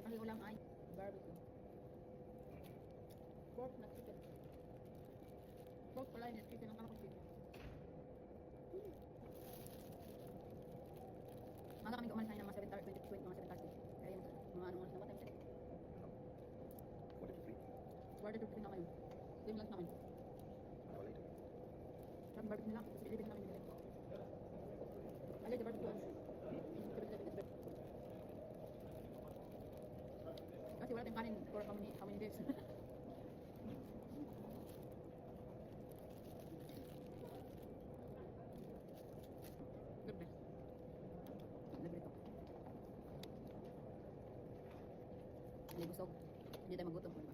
Ang ulam ay barbecue. Pork na chicken. Pork pala yun, chicken ang kalakot chicken. Maga kami umalis na mga 7:30, 20, mga 7:30. Kaya yung mga ano oras na matay. Quarter to 3. Quarter to 3 na ngayon. Ito yung lunch namin. Wala ito. Sabi barbecue nila, kasi ilibig namin nila. Alay, the barbecue. Kasi wala tayong kanin for how many days. Libre. Libre ito. Hindi busog. Hindi tayo magutom.